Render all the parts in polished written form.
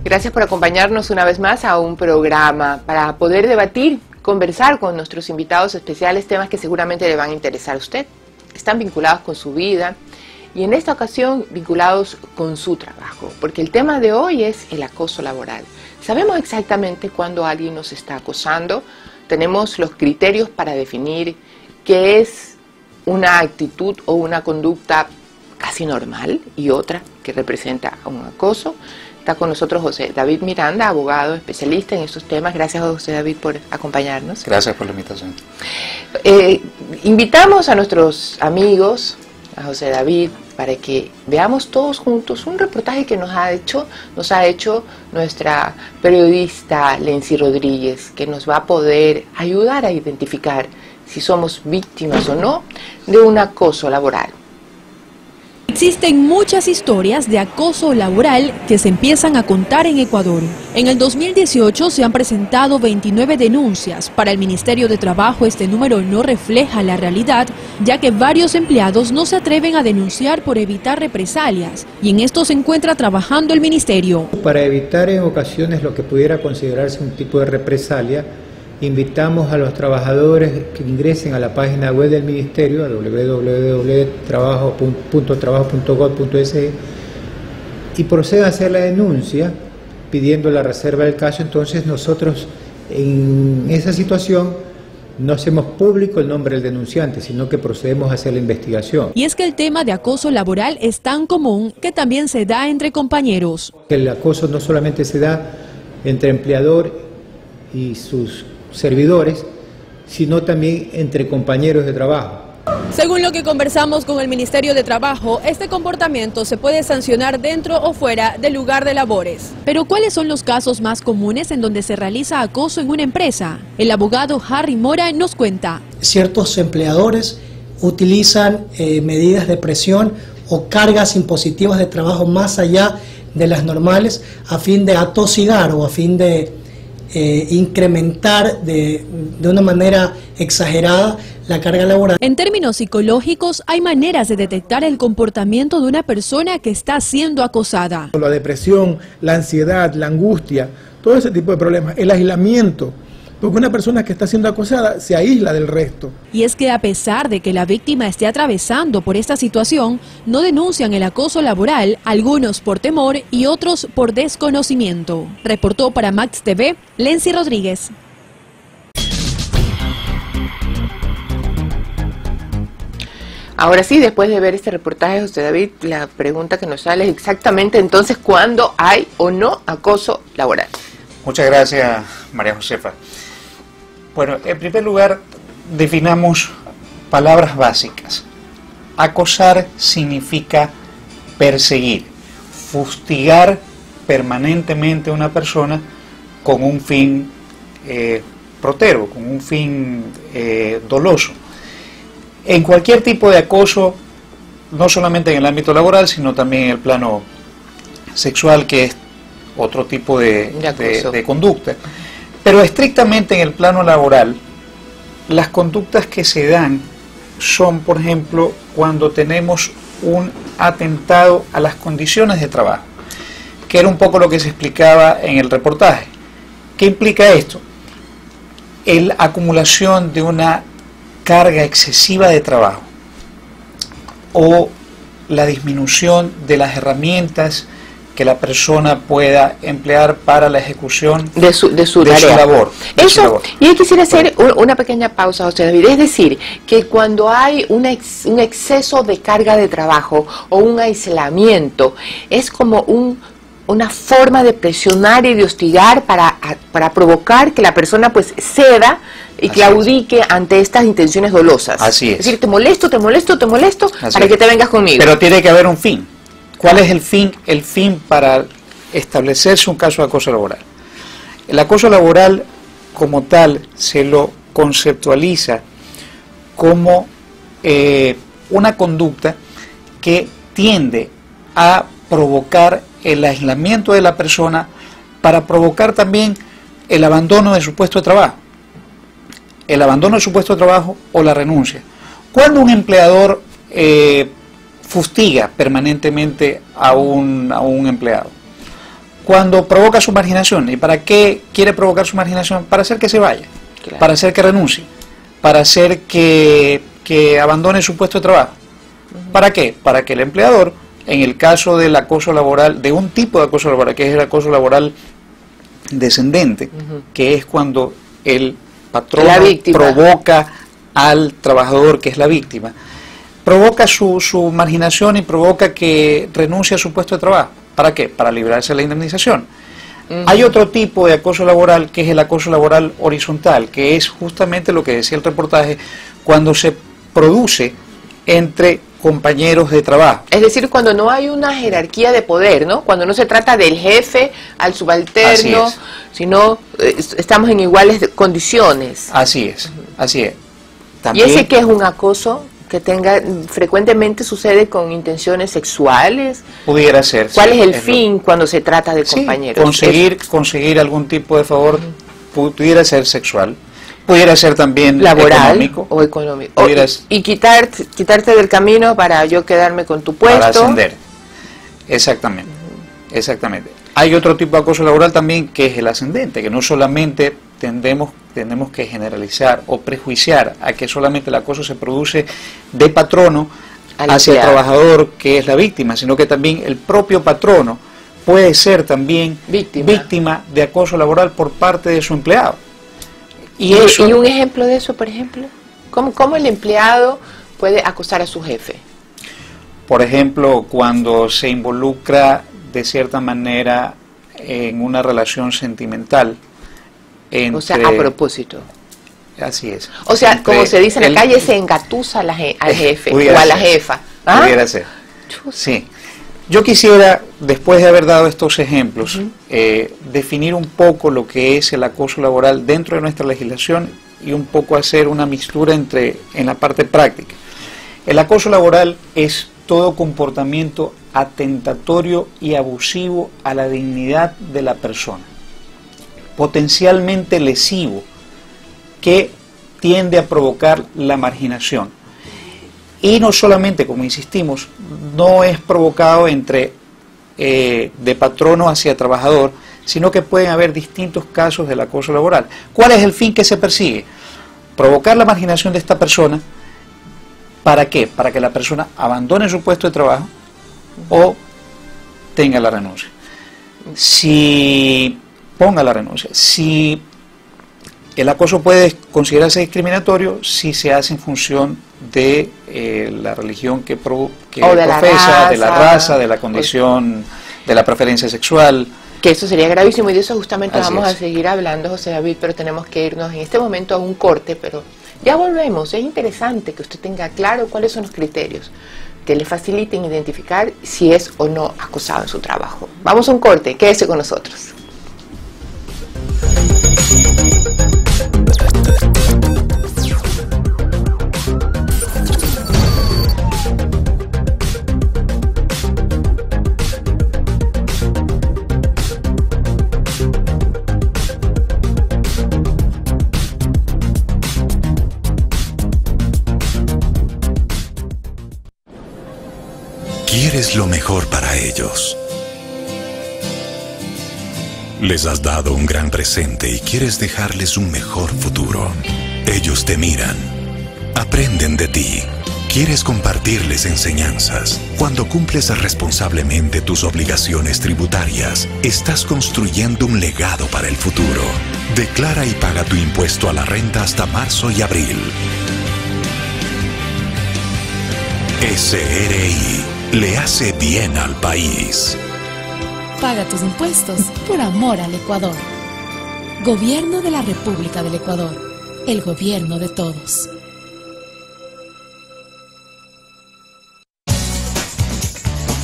Gracias por acompañarnos una vez más a un programa para poder debatir, conversar con nuestros invitados especiales temas que seguramente le van a interesar a usted. Están vinculados con su vida y en esta ocasión vinculados con su trabajo, porque el tema de hoy es el acoso laboral. Sabemos exactamente cuándo alguien nos está acosando, tenemos los criterios para definir qué es una actitud o una conducta casi normal y otra que representa un acoso. Está con nosotros José David Miranda, abogado especialista en estos temas. Gracias, José David, por acompañarnos. Gracias por la invitación. Invitamos a nuestros amigos, a José David, para que veamos todos juntos un reportaje que nos ha hecho nuestra periodista Lency Rodríguez, que nos va a poder ayudar a identificar si somos víctimas o no de un acoso laboral. Existen muchas historias de acoso laboral que se empiezan a contar en Ecuador. En el 2018 se han presentado 29 denuncias. Para el Ministerio de Trabajo este número no refleja la realidad, ya que varios empleados no se atreven a denunciar por evitar represalias, y en esto se encuentra trabajando el Ministerio. Para evitar en ocasiones lo que pudiera considerarse un tipo de represalia, invitamos a los trabajadores que ingresen a la página web del Ministerio, a www.trabajo.gov.es, y procedan a hacer la denuncia pidiendo la reserva del caso. Entonces nosotros en esa situación no hacemos público el nombre del denunciante, sino que procedemos a hacer la investigación. Y es que el tema de acoso laboral es tan común que también se da entre compañeros. El acoso no solamente se da entre empleador y sus servidores, sino también entre compañeros de trabajo. Según lo que conversamos con el Ministerio de Trabajo, este comportamiento se puede sancionar dentro o fuera del lugar de labores. Pero ¿cuáles son los casos más comunes en donde se realiza acoso en una empresa? El abogado Harry Mora nos cuenta. Ciertos empleadores utilizan medidas de presión o cargas impositivas de trabajo más allá de las normales a fin de atosigar o a fin de incrementar de una manera exagerada la carga laboral. En términos psicológicos, hay maneras de detectar el comportamiento de una persona que está siendo acosada. La depresión, la ansiedad, la angustia, todo ese tipo de problemas, el aislamiento, porque una persona que está siendo acosada se aísla del resto. Y es que a pesar de que la víctima esté atravesando por esta situación, no denuncian el acoso laboral, algunos por temor y otros por desconocimiento. Reportó para Max TV, Lency Rodríguez. Ahora sí, después de ver este reportaje, José David, la pregunta que nos sale es exactamente entonces cuándo hay o no acoso laboral. Muchas gracias, María Josefa. Bueno, en primer lugar, definamos palabras básicas. Acosar significa perseguir, fustigar permanentemente a una persona con un fin protero, con un fin doloso. En cualquier tipo de acoso, no solamente en el ámbito laboral, sino también en el plano sexual, que es otro tipo de conducta. Pero estrictamente en el plano laboral, las conductas que se dan son, por ejemplo, cuando tenemos un atentado a las condiciones de trabajo, que era un poco lo que se explicaba en el reportaje. ¿Qué implica esto? La acumulación de una carga excesiva de trabajo o la disminución de las herramientas que la persona pueda emplear para la ejecución de su labor. Y yo quisiera hacer una pequeña pausa, José David. Es decir, que cuando hay un exceso de carga de trabajo o un aislamiento, es como una forma de presionar y de hostigar para provocar que la persona pues ceda y claudique ante estas intenciones dolosas. Así es. Es decir, te molesto para que te vengas conmigo. Pero tiene que haber un fin. ¿Cuál es el fin? El fin para establecerse un caso de acoso laboral. El acoso laboral como tal se lo conceptualiza como una conducta que tiende a provocar el aislamiento de la persona para provocar también el abandono de su puesto de trabajo. El abandono de su puesto de trabajo o la renuncia. Cuando un empleador fustiga permanentemente a un empleado, cuando provoca su marginación. ¿Y para qué quiere provocar su marginación? Para hacer que se vaya, claro, para hacer que renuncie, para hacer que abandone su puesto de trabajo. ¿Para qué? Para que el empleador, en el caso del acoso laboral, de un tipo de acoso laboral, que es el acoso laboral descendente, que es cuando el patrón provoca al trabajador, que es la víctima, provoca su marginación y provoca que renuncie a su puesto de trabajo. ¿Para qué? Para librarse de la indemnización. Hay otro tipo de acoso laboral, que es el acoso laboral horizontal, que es justamente lo que decía el reportaje, cuando se produce entre compañeros de trabajo. Es decir, cuando no hay una jerarquía de poder, ¿no? Cuando no se trata del jefe al subalterno, sino estamos en iguales condiciones. Así es, así es. También, ¿y ese qué es un acoso? Que frecuentemente sucede con intenciones sexuales. Pudiera ser. ¿Cuál es el fin cuando se trata de compañeros? Conseguir algún tipo de favor, pudiera ser sexual, pudiera ser también laboral o económico. Y quitarte del camino para yo quedarme con tu puesto. Para ascender. Exactamente, exactamente. Hay otro tipo de acoso laboral también, que es el ascendente, que no solamente tendemos que generalizar o prejuiciar a que solamente el acoso se produce de patrono hacia el trabajador, que es la víctima, sino que también el propio patrono puede ser también víctima de acoso laboral por parte de su empleado. ¿Y un ejemplo de eso, por ejemplo? ¿Cómo el empleado puede acosar a su jefe? Por ejemplo, cuando se involucra de cierta manera en una relación sentimental. O sea, a propósito. Así es. O sea, como se dice en la calle, se engatusa al jefe o a la jefa. ¿Ah? Pudiera ser. Sí. Yo quisiera, después de haber dado estos ejemplos, definir un poco lo que es el acoso laboral dentro de nuestra legislación y un poco hacer una mixtura en la parte práctica. El acoso laboral es todo comportamiento atentatorio y abusivo a la dignidad de la persona, potencialmente lesivo, que tiende a provocar la marginación. Y no solamente, como insistimos, no es provocado de patrono hacia trabajador, sino que pueden haber distintos casos del acoso laboral. ¿Cuál es el fin que se persigue? Provocar la marginación de esta persona. ¿Para qué? Para que la persona abandone su puesto de trabajo o tenga la renuncia. Ponga la renuncia. Si el acoso puede considerarse discriminatorio si se hace en función de la religión que profesa, de la raza, de la condición, de la preferencia sexual. Que eso sería gravísimo y de eso justamente vamos a seguir hablando, José David, pero tenemos que irnos en este momento a un corte, pero ya volvemos. Es interesante que usted tenga claro cuáles son los criterios que le faciliten identificar si es o no acosado en su trabajo. Vamos a un corte, quédese con nosotros. Quieres lo mejor para ellos. Les has dado un gran presente y quieres dejarles un mejor futuro. Ellos te miran, aprenden de ti. Quieres compartirles enseñanzas. Cuando cumples responsablemente tus obligaciones tributarias, estás construyendo un legado para el futuro. Declara y paga tu impuesto a la renta hasta marzo y abril. SRI le hace bien al país. Paga tus impuestos por amor al Ecuador. Gobierno de la República del Ecuador. El gobierno de todos.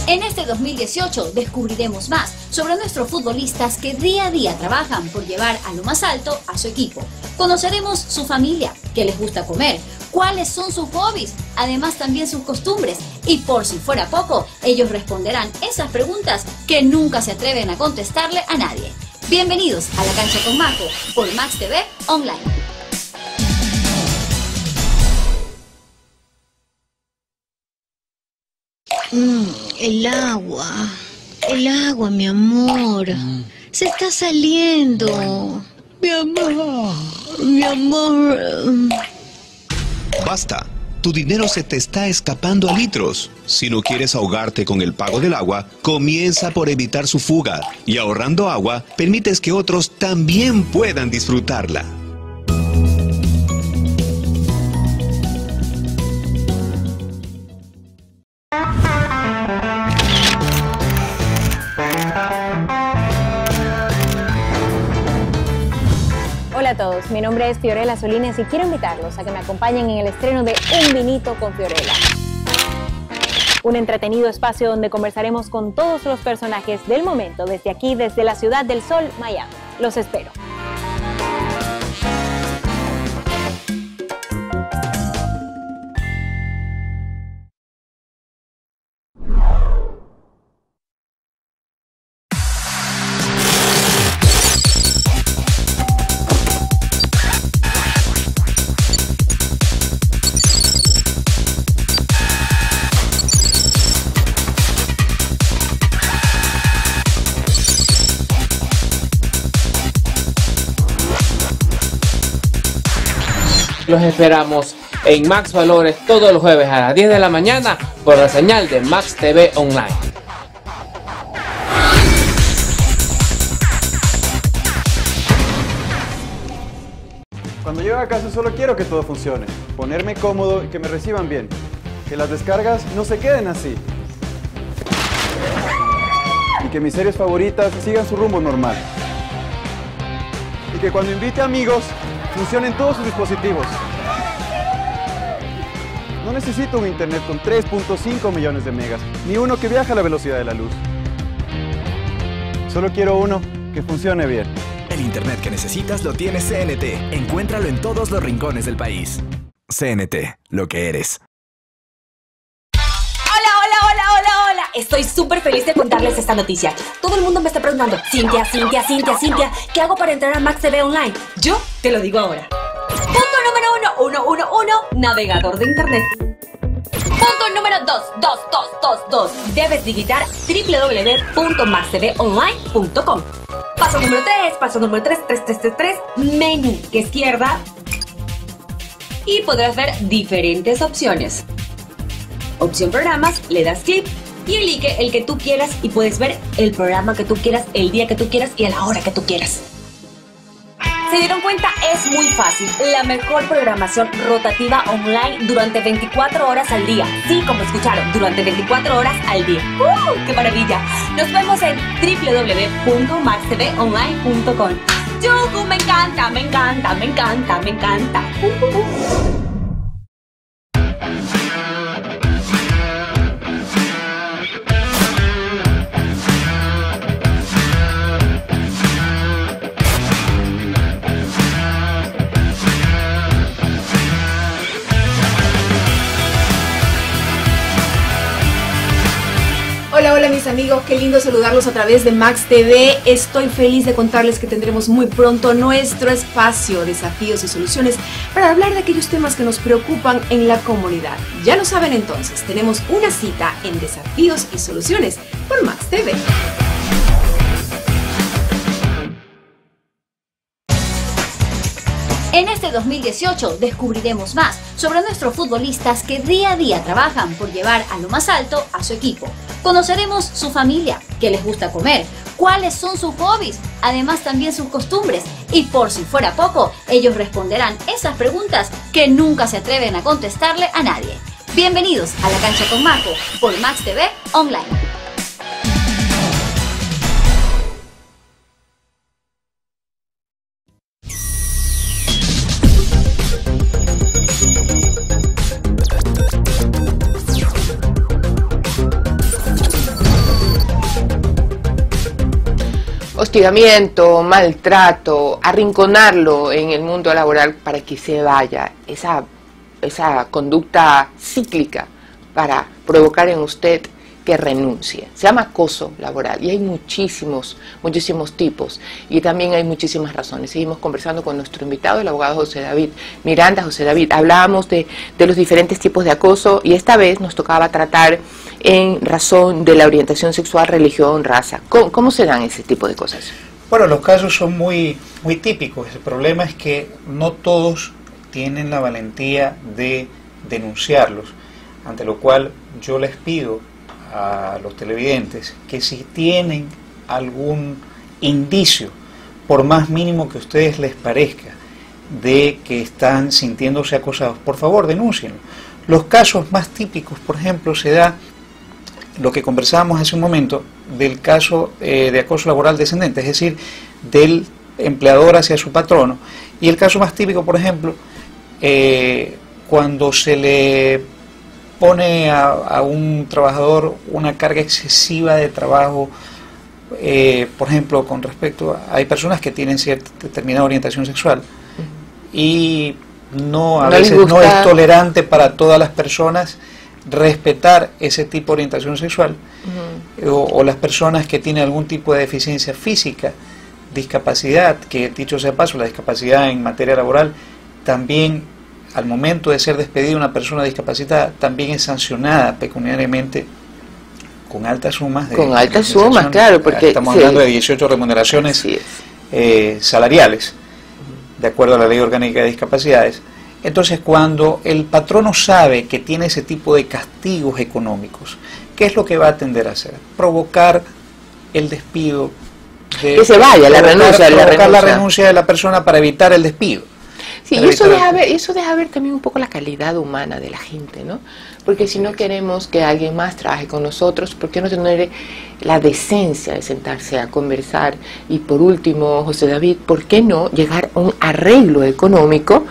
En este 2018 descubriremos más sobre nuestros futbolistas que día a día trabajan por llevar a lo más alto a su equipo. Conoceremos su familia, qué les gusta comer, cuáles son sus hobbies, además también sus costumbres. Y por si fuera poco, ellos responderán esas preguntas que nunca se atreven a contestarle a nadie. Bienvenidos a La Cancha con Majo por Max TV Online. El agua. El agua, mi amor. Se está saliendo. Mi amor. Mi amor. Basta. Tu dinero se te está escapando a litros. Si no quieres ahogarte con el pago del agua, comienza por evitar su fuga. Y ahorrando agua, permites que otros también puedan disfrutarla. Hola a todos, mi nombre es Fiorella Solines y quiero invitarlos a que me acompañen en el estreno de Un Vinito con Fiorella. Un entretenido espacio donde conversaremos con todos los personajes del momento desde aquí, desde la Ciudad del Sol, Miami. Los espero. Los esperamos en Max Valores todos los jueves a las 10 de la mañana por la señal de Max TV Online. Cuando llego a casa solo quiero que todo funcione, ponerme cómodo y que me reciban bien, que las descargas no se queden así y que mis series favoritas sigan su rumbo normal y que cuando invite amigos funcionen todos sus dispositivos. No necesito un internet con 3.5 millones de megas, ni uno que viaje a la velocidad de la luz. Solo quiero uno que funcione bien. El internet que necesitas lo tiene CNT. Encuéntralo en todos los rincones del país. CNT, lo que eres. Hola. Estoy súper feliz de contarles esta noticia. Todo el mundo me está preguntando, Cintia, ¿qué hago para entrar a Max TV Online? Yo te lo digo ahora. Punto número 1, navegador de internet. Punto número 2. Debes digitar www.maxtvonline.com. Paso número 3, menú izquierda. Y podrás ver diferentes opciones. Opción programas, le das clic y elige el que tú quieras y puedes ver el programa que tú quieras, el día que tú quieras y a la hora que tú quieras. ¿Se dieron cuenta? Es muy fácil. La mejor programación rotativa online durante 24 horas al día. Sí, como escucharon, durante 24 horas al día. ¡Qué maravilla! Nos vemos en www.maxtvonline.com. ¡Yuhu! Me encanta. Hola mis amigos, qué lindo saludarlos a través de Max TV. Estoy feliz de contarles que tendremos muy pronto nuestro espacio Desafíos y Soluciones para hablar de aquellos temas que nos preocupan en la comunidad. Ya lo saben entonces, tenemos una cita en Desafíos y Soluciones por Max TV. En este 2018 descubriremos más sobre nuestros futbolistas que día a día trabajan por llevar a lo más alto a su equipo. Conoceremos su familia, qué les gusta comer, cuáles son sus hobbies, además también sus costumbres. Y por si fuera poco, ellos responderán esas preguntas que nunca se atreven a contestarle a nadie. Bienvenidos a La Cancha con Marco por Max TV Online. Hostigamiento, maltrato, arrinconarlo en el mundo laboral para que se vaya, esa conducta cíclica para provocar en usted que renuncie. Se llama acoso laboral y hay muchísimos tipos y también hay muchísimas razones. Seguimos conversando con nuestro invitado, el abogado José David Miranda. José David, hablábamos de los diferentes tipos de acoso y esta vez nos tocaba tratar en razón de la orientación sexual, religión, raza. ¿Cómo se dan ese tipo de cosas? Bueno, los casos son muy típicos. El problema es que no todos tienen la valentía de denunciarlos, ante lo cual yo les pido a los televidentes que si tienen algún indicio, por más mínimo que a ustedes les parezca, de que están sintiéndose acosados, por favor denúncienlo. Los casos más típicos, por ejemplo, se da lo que conversábamos hace un momento del caso de acoso laboral descendente, es decir, del empleador hacia su patrono. Y el caso más típico, por ejemplo, cuando se le pone a un trabajador una carga excesiva de trabajo, por ejemplo, con respecto a, hay personas que tienen cierta determinada orientación sexual y a veces no es tolerante para todas las personas respetar ese tipo de orientación sexual, o las personas que tienen algún tipo de deficiencia física, discapacidad, que dicho sea paso, la discapacidad en materia laboral también, al momento de ser despedida una persona discapacitada, también es sancionada pecuniariamente con altas sumas. Con altas sumas, claro, porque estamos hablando de 18 remuneraciones salariales, de acuerdo a la Ley Orgánica de Discapacidades. Entonces, cuando el patrono sabe que tiene ese tipo de castigos económicos, ¿qué es lo que va a tender a hacer? Provocar el despido. Que se vaya, la renuncia de la persona para evitar el despido. Sí, y eso deja ver también un poco la calidad humana de la gente, ¿no? Porque si no queremos que alguien más trabaje con nosotros, ¿por qué no tener la decencia de sentarse a conversar? Y por último, José David, ¿por qué no llegar a un arreglo económico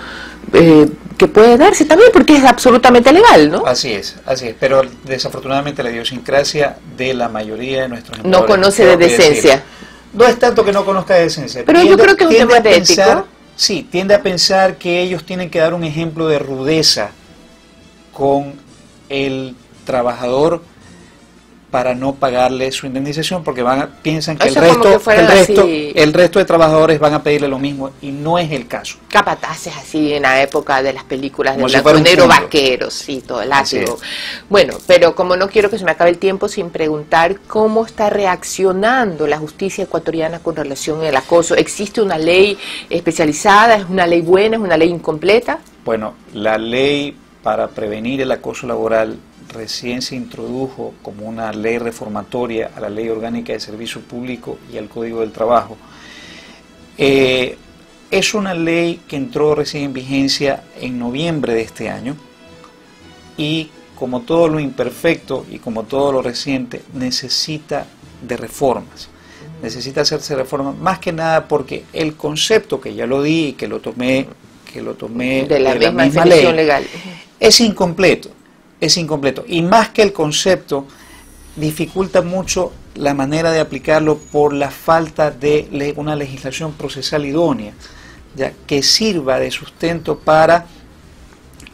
que puede darse también, porque es absolutamente legal, ¿no? Así es, pero desafortunadamente la idiosincrasia de la mayoría de nuestros empleadores no conoce de decencia. No es tanto que no conozca de decencia, pero yo creo que es un tema de ético. Sí, tiende a pensar que ellos tienen que dar un ejemplo de rudeza con el trabajador para no pagarle su indemnización, porque piensan que el resto de trabajadores van a pedirle lo mismo, y no es el caso. Capataces así en la época de las películas de blanco y negro, vaqueros y todo el ácido. Bueno, pero como no quiero que se me acabe el tiempo sin preguntar cómo está reaccionando la justicia ecuatoriana con relación al acoso. ¿Existe una ley especializada? ¿Es una ley buena? ¿Es una ley incompleta? Bueno, la ley para prevenir el acoso laboral recién se introdujo como una ley reformatoria a la Ley Orgánica de Servicio Público y al Código del Trabajo. Es una ley que entró recién en vigencia en noviembre de este año y, como todo lo imperfecto y como todo lo reciente, necesita de reformas. Necesita hacerse reformas, más que nada porque el concepto, que ya lo di y que lo tomé de la misma ley, legal, es incompleto. Es incompleto, y más que el concepto, dificulta mucho la manera de aplicarlo por la falta de una legislación procesal idónea, ya que sirva de sustento para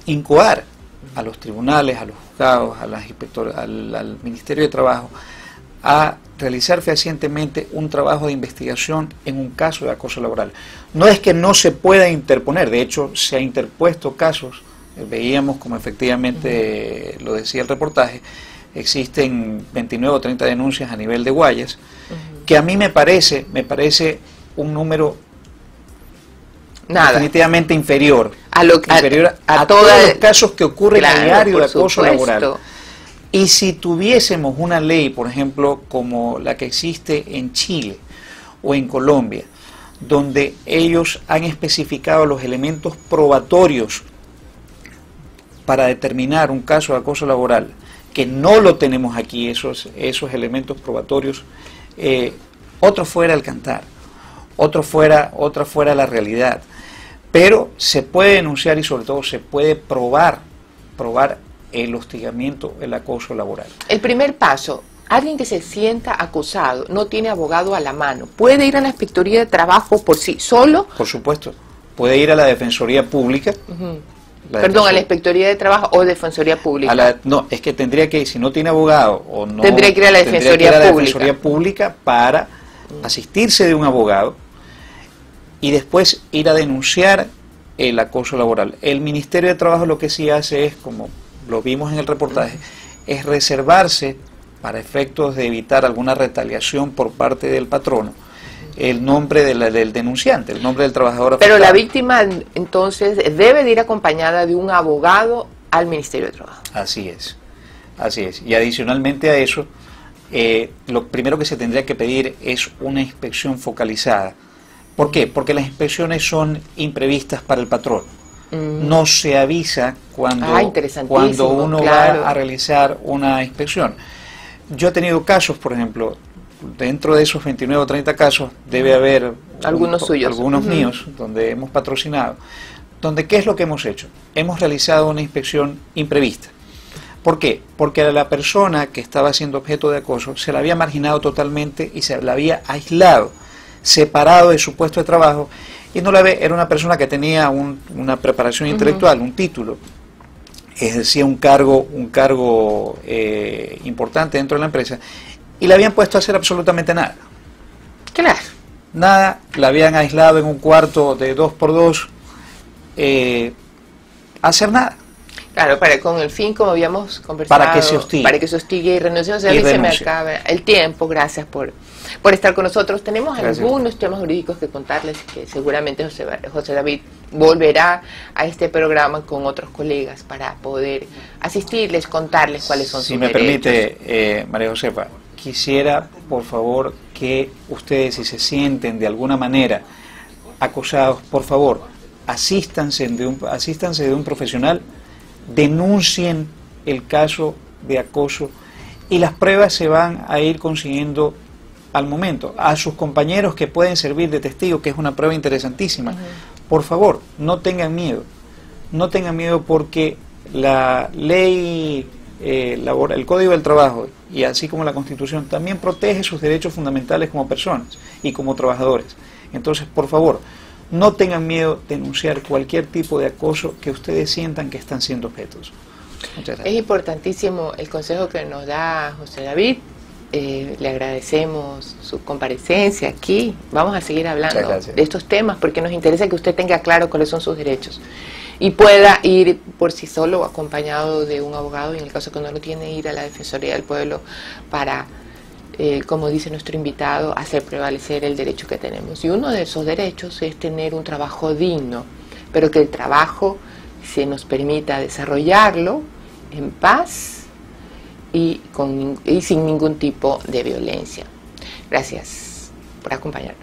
incoar a los tribunales, a los juzgados, a las al Ministerio de Trabajo, a realizar fehacientemente un trabajo de investigación en un caso de acoso laboral. No es que no se pueda interponer, de hecho se ha interpuesto casos. Veíamos como efectivamente lo decía el reportaje, existen 29 o 30 denuncias a nivel de Guayas, que a mí me parece un número definitivamente inferior a todos los casos que ocurren a diario de acoso laboral. Y si tuviésemos una ley, por ejemplo, como la que existe en Chile o en Colombia, donde ellos han especificado los elementos probatorios para determinar un caso de acoso laboral, que no lo tenemos aquí, esos elementos probatorios, otro fuera el cantar, otra fuera la realidad, pero se puede denunciar y sobre todo se puede probar el hostigamiento, el acoso laboral. El primer paso, alguien que se sienta acosado, no tiene abogado a la mano, ¿puede ir a la Inspectoría de Trabajo por sí solo? Por supuesto, puede ir a la Defensoría Pública, Perdón, a la Inspectoría de Trabajo o Defensoría Pública. No, es que tendría que ir, si no tiene abogado o no... Tendría que ir a la Defensoría Pública para asistirse de un abogado y después ir a denunciar el acoso laboral. El Ministerio de Trabajo lo que sí hace es, como lo vimos en el reportaje, es reservarse, para efectos de evitar alguna retaliación por parte del patrono, el nombre del denunciante, el nombre del trabajador afectado. Pero la víctima entonces debe de ir acompañada de un abogado al Ministerio de Trabajo. Así es, así es. Y adicionalmente a eso, lo primero que se tendría que pedir es una inspección focalizada. ¿Por qué? Porque las inspecciones son imprevistas para el patrón. No se avisa cuando uno va a realizar una inspección. Yo he tenido casos, por ejemplo, dentro de esos 29 o 30 casos debe haber algunos suyos, algunos míos, donde hemos patrocinado, donde ¿qué es lo que hemos hecho? Hemos realizado una inspección imprevista. ¿Por qué? Porque a la persona que estaba siendo objeto de acoso se la había marginado totalmente y se la había aislado, separado de su puesto de trabajo, y no la ve, era una persona que tenía una preparación intelectual, un título, ejercía un cargo importante dentro de la empresa, y la habían puesto a hacer absolutamente nada. Claro. Nada, la habían aislado en un cuarto de 2x2, hacer nada. Claro, con el fin, como habíamos conversado, para que se hostigue y renuncie. O sea, a mí se me acaba el tiempo. Gracias por estar con nosotros. Tenemos algunos temas jurídicos que contarles, que seguramente José David volverá a este programa con otros colegas para poder asistirles, contarles cuáles son sus derechos. Si me permite, María Josefa, quisiera, por favor, que ustedes, si se sienten de alguna manera acosados, por favor, asístanse de un profesional, denuncien el caso de acoso y las pruebas se van a ir consiguiendo al momento. A sus compañeros que pueden servir de testigo, que es una prueba interesantísima, por favor, no tengan miedo. No tengan miedo porque la ley laboral, el Código del Trabajo y así como la Constitución también protege sus derechos fundamentales como personas y como trabajadores. Entonces, por favor, no tengan miedo de denunciar cualquier tipo de acoso que ustedes sientan que están siendo objetos. Muchas gracias. Es importantísimo el consejo que nos da José David. Le agradecemos su comparecencia aquí. Vamos a seguir hablando de estos temas porque nos interesa que usted tenga claro cuáles son sus derechos y pueda ir por sí solo o acompañado de un abogado, y en el caso que no lo tiene, ir a la Defensoría del Pueblo para, como dice nuestro invitado, hacer prevalecer el derecho que tenemos. Y uno de esos derechos es tener un trabajo digno, pero que el trabajo se nos permita desarrollarlo en paz y sin ningún tipo de violencia. Gracias por acompañarnos.